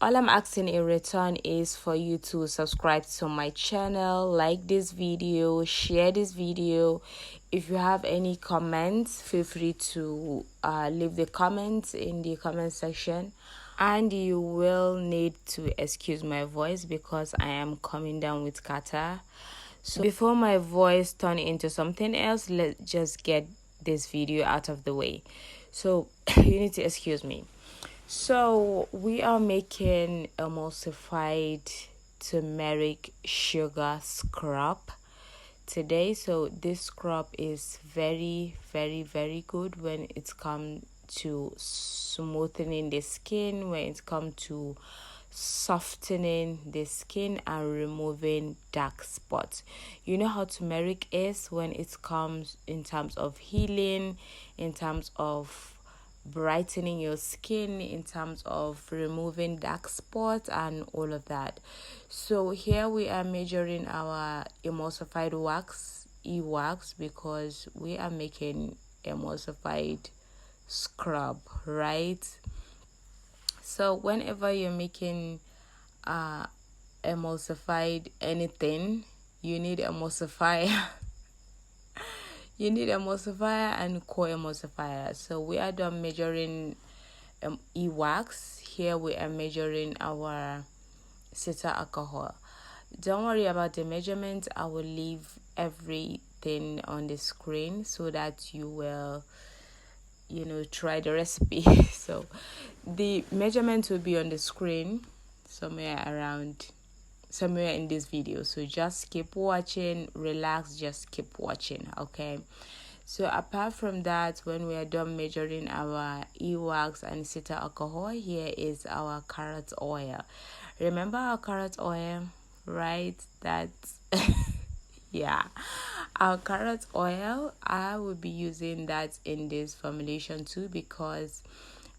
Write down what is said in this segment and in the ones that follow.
All I'm asking in return is for you to subscribe to my channel, like this video, share this video. If you have any comments, feel free to leave the comments in the comment section. And you will need to excuse my voice because I am coming down with catarrh. So before my voice turn into something else, let's just get this video out of the way. So you need to excuse me. So we are making emulsified turmeric sugar scrub today. So this scrub is very good when it comes to smoothening the skin, when it comes to softening the skin and removing dark spots. You know how turmeric is when it comes in terms of healing, in terms of brightening your skin, in terms of removing dark spots and all of that. So here we are measuring our emulsified wax, wax, because we are making emulsified scrub, right? So whenever you're making emulsified anything, you need emulsifier. You need emulsifier and co-emulsifier. So we are done measuring wax. Here we are measuring our cetyl alcohol. Don't worry about the measurement. I will leave everything on the screen so that you will try the recipe. So the measurement will be on the screen somewhere in this video. So just keep watching, relax, just keep watching, okay? So apart from that, when we are done measuring our wax and cetyl alcohol, here is our carrot oil. Remember our carrot oil, right? That's yeah, our carrot oil. I will be using that in this formulation too, because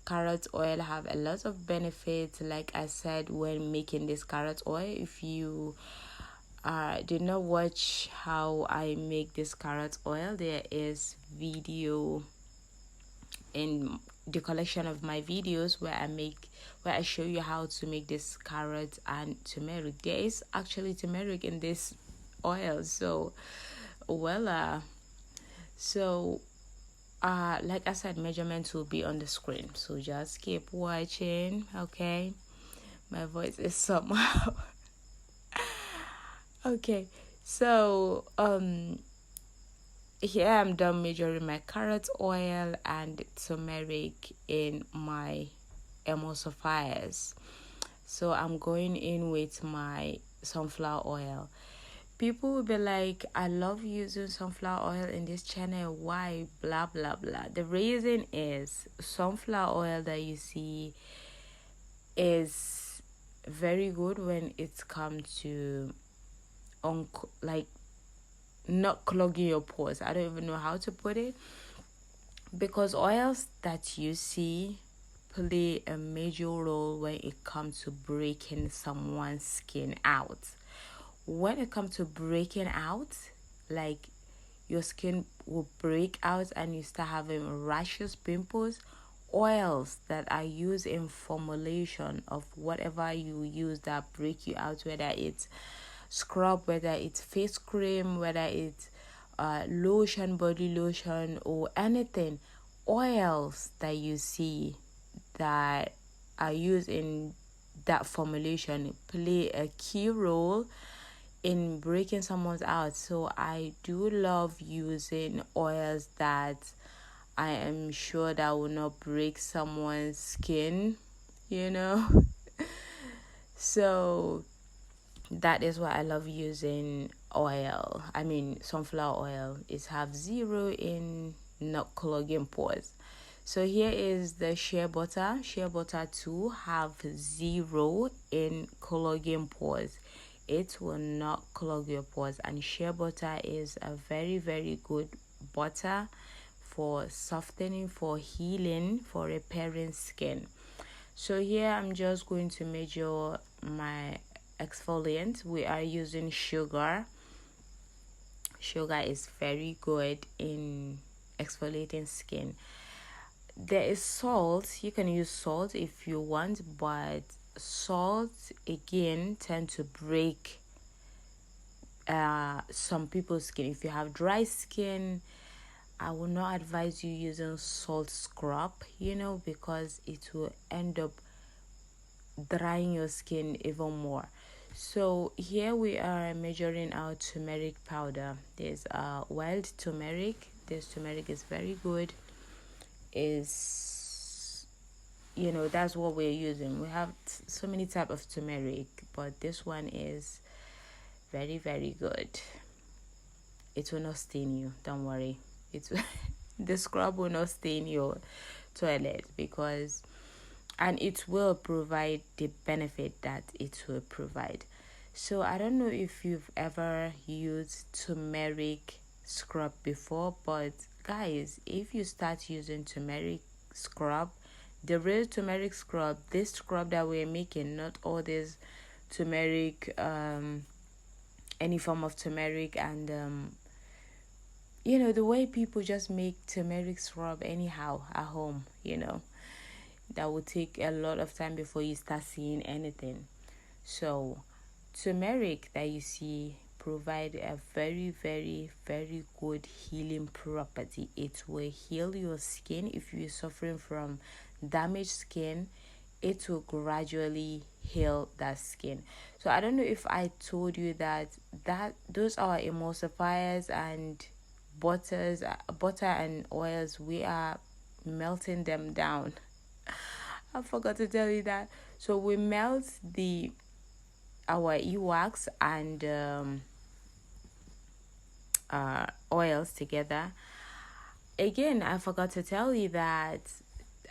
carrot oil have a lot of benefits. Like I said, when making this carrot oil, if you did not watch how I make this carrot oil, there is video in the collection of my videos where I show you how to make this carrot and turmeric. There is actually turmeric in this oil, so like I said, measurements will be on the screen, so just keep watching, okay? My voice is somehow okay. So here I'm done measuring my carrot oil and turmeric in my emulsifiers. So I'm going in with my sunflower oil. People will be like, I love using sunflower oil in this channel, why? Blah blah blah. The reason is sunflower oil that you see is very good when it comes to not clogging your pores. I don't even know how to put it, because oils that you see play a major role when it comes to breaking someone's skin out. When it comes to breaking out, like your skin will break out and you start having rashes, pimples, oils that are used in formulation of whatever you use that break you out, whether it's scrub, whether it's face cream, whether it's lotion, body lotion, or anything, oils that you see that are used in that formulation play a key role in breaking someone's out. So I do love using oils that I am sure that will not break someone's skin, so that is why I love using oil. I mean sunflower oil. It have zero in not clogging pores. So here is the shea butter. Shea butter too have zero in clogging pores. It will not clog your pores, and shea butter is a very good butter for softening, for healing, for repairing skin. So here I'm just going to measure my exfoliant. We are using sugar. Sugar is very good in exfoliating skin. There is salt. You can use salt if you want, but salt again tend to break some people's skin. If you have dry skin, I will not advise you using salt scrub, because it will end up drying your skin even more. So here we are measuring our turmeric powder. There's wild turmeric. This turmeric is very good. Is that's what we're using. We have so many type of turmeric, but this one is very, very good. It will not stain you, don't worry. The scrub will not stain your toilet, and it will provide the benefit that it will provide. So I don't know if you've ever used turmeric scrub before, but guys, if you start using turmeric scrub, the real turmeric scrub, this scrub that we're making, not all this turmeric, any form of turmeric, and the way people just make turmeric scrub anyhow at home, that will take a lot of time before you start seeing anything. So turmeric that you see provide a very, very, very good healing property. It will heal your skin. If you're suffering from damaged skin, it will gradually heal that skin. So I don't know if I told you that those are emulsifiers and butter and oils. We are melting them down. I forgot to tell you that. So we melt our wax and oils together. Again, I forgot to tell you that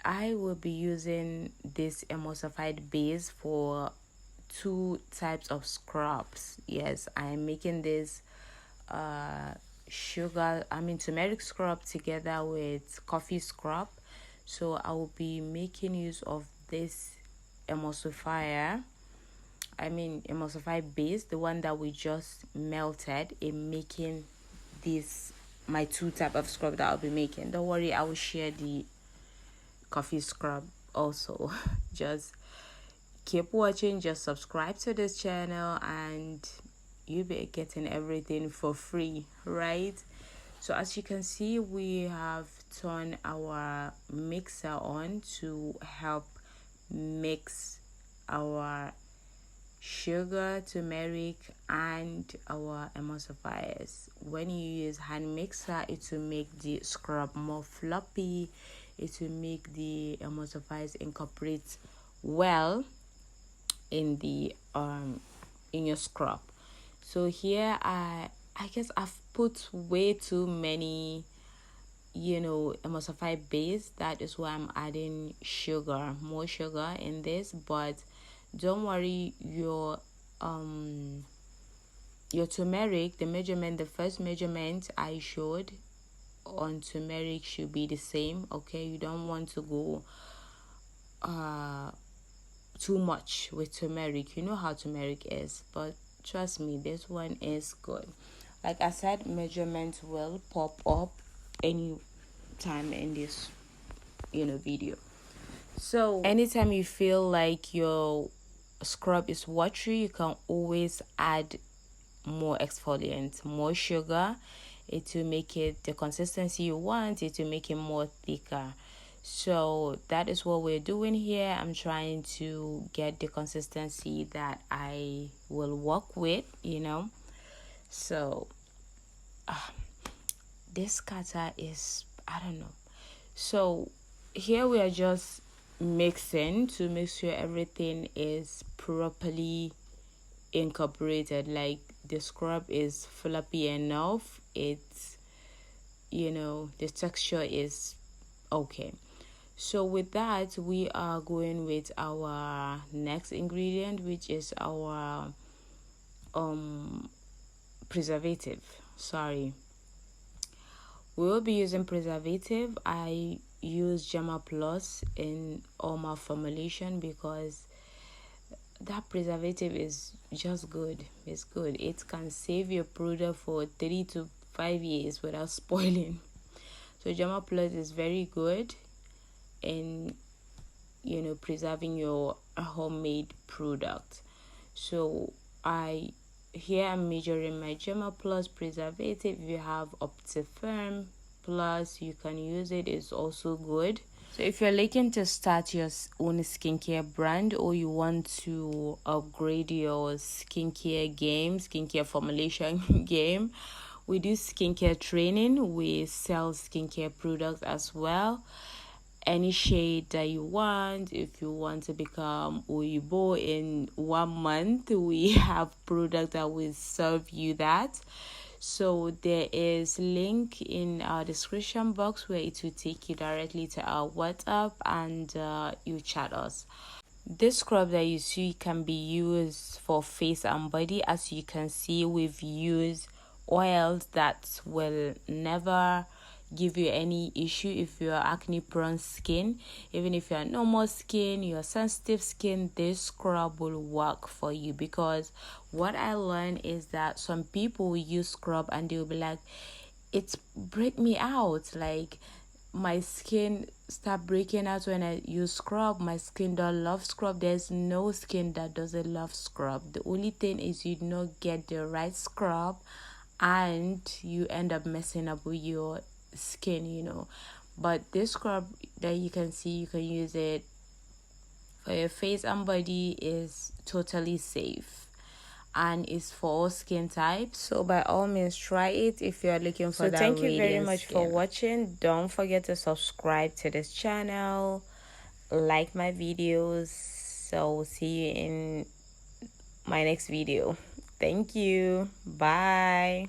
I will be using this emulsified base for 2 types of scrubs. Yes, I'm making this turmeric scrub together with coffee scrub. So I will be making use of this emulsified base, the one that we just melted, in making this my 2 type of scrub that I'll be making. Don't worry, I will share the coffee scrub also. Just keep watching, just subscribe to this channel, and you'll be getting everything for free, right? So as you can see, we have turned our mixer on to help mix our sugar, turmeric, and our emulsifiers. When you use hand mixer, it will make the scrub more floppy. It will make the emulsifiers incorporate well in the in your scrub. So here I guess I've put way too many emulsified base. That is why I'm adding more sugar in this. But don't worry, your turmeric, the first measurement I showed on turmeric should be the same. Okay, you don't want to go too much with turmeric. You know how turmeric is, but trust me, this one is good. Like I said, measurements will pop up any time in this video. So anytime you feel like your scrub is watery, you can always add more exfoliant, more sugar. It will make it the consistency you want. It will make it more thicker. So that is what we're doing here. I'm trying to get the consistency that I will work with, So this cutter is, I don't know. So here we are just mixing to make sure everything is properly incorporated. Like the scrub is floppy enough. It's the texture is okay. So with that, we are going with our next ingredient, which is our preservative. We will be using preservative. I use Germa Plus in all my formulation because that preservative is just good. It's good. It can save your product for 3 to 5 years without spoiling. So Germa Plus is very good in preserving your homemade product. So here I'm measuring my Gemma Plus preservative. If you have Optifirm Plus, you can use it. It's also good. So if you're looking to start your own skincare brand, or you want to upgrade your skincare formulation game, we do skincare training. We sell skincare products as well. Any shade that you want. If you want to become Oyibo in 1 month, we have product that will serve you that. So there is link in our description box where it will take you directly to our WhatsApp, and you chat us. This scrub that you see can be used for face and body. As you can see, we've used oils that will never give you any issue if you're acne prone skin. Even if you're normal skin, you're sensitive skin, this scrub will work for you. Because what I learned is that some people will use scrub and they'll be like, it's break me out, like my skin start breaking out when I use scrub. My skin don't love scrub. There's no skin that doesn't love scrub. The only thing is you don't get the right scrub and you end up messing up with your skin. But this scrub that you can see, you can use it for your face and body, is totally safe and is for all skin types. So by all means, try it if you are looking for that. So thank you very much for watching. Don't forget to subscribe to this channel, like my videos. So see you in my next video. Thank you. Bye.